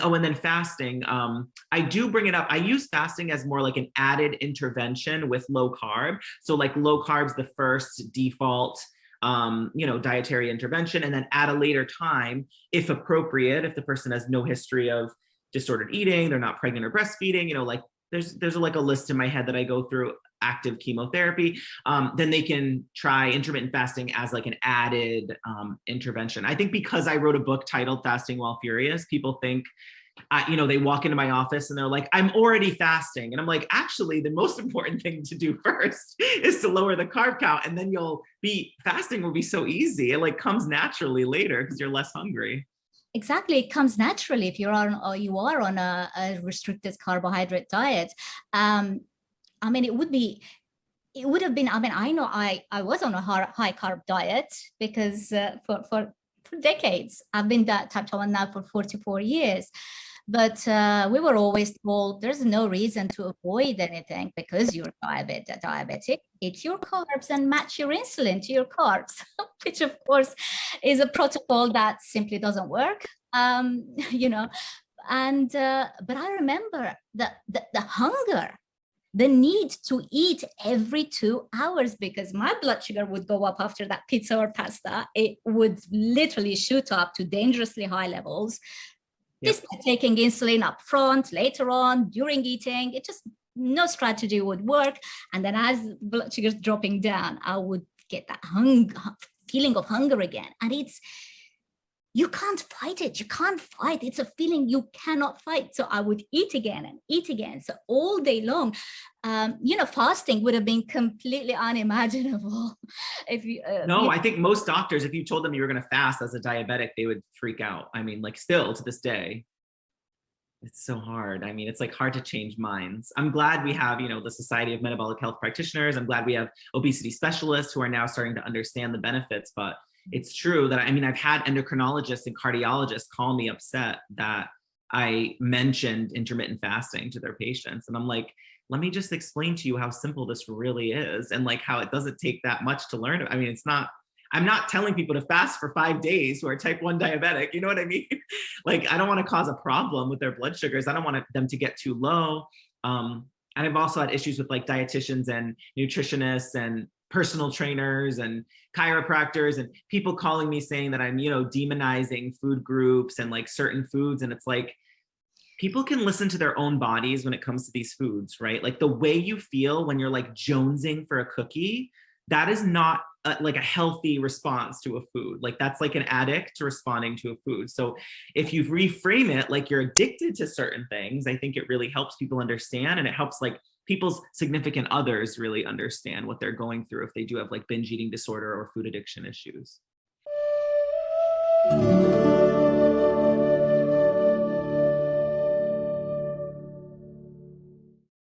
and then fasting. I do bring it up. I use fasting as more like an added intervention with low carb. So like low carb's the first default, dietary intervention, and then at a later time, if appropriate, if the person has no history of disordered eating, they're not pregnant or breastfeeding, like there's like a list in my head that I go through, active chemotherapy, then they can try intermittent fasting as like an added intervention. I think because I wrote a book titled Fasting While Furious, people think, they walk into my office and they're like, I'm already fasting. And I'm like, actually, the most important thing to do first is to lower the carb count. And then fasting will be so easy. It like comes naturally later because you're less hungry. Exactly. It comes naturally if you are on a restricted carbohydrate diet. I mean, it would have been, I know I was on a high carb diet because for decades, I've been that type 1 now for 44 years. But we were always told there's no reason to avoid anything because you're diabetic. Eat your carbs and match your insulin to your carbs, which of course is a protocol that simply doesn't work. But I remember the hunger, the need to eat every 2 hours because my blood sugar would go up after that pizza or pasta. It would literally shoot up to dangerously high levels. Yep. Despite taking insulin up front, later on, during eating, no strategy would work. And then as blood sugar's dropping down, I would get that feeling of hunger again. And you can't fight it. You can't fight. It's a feeling you cannot fight. So I would eat again and eat again. So all day long, fasting would have been completely unimaginable. If you I think most doctors, if you told them you were going to fast as a diabetic, they would freak out. I mean, like still to this day, it's so hard. I mean, it's like hard to change minds. I'm glad we have, the Society of Metabolic Health Practitioners. I'm glad we have obesity specialists who are now starting to understand the benefits, but it's true that, I've had endocrinologists and cardiologists call me upset that I mentioned intermittent fasting to their patients. And I'm like, let me just explain to you how simple this really is and like how it doesn't take that much to learn. I'm not telling people to fast for 5 days who are type 1 diabetic. You know what I mean? Like, I don't want to cause a problem with their blood sugars. I don't want them to get too low. And I've also had issues with like dietitians and nutritionists and personal trainers and chiropractors and people calling me saying that I'm, demonizing food groups and like certain foods. And it's like, people can listen to their own bodies when it comes to these foods, right? Like the way you feel when you're like jonesing for a cookie, that is not like a healthy response to a food. Like that's like an addict responding to a food. So if you reframe it like you're addicted to certain things, I think it really helps people understand, and it helps like people's significant others really understand what they're going through if they do have like binge eating disorder or food addiction issues.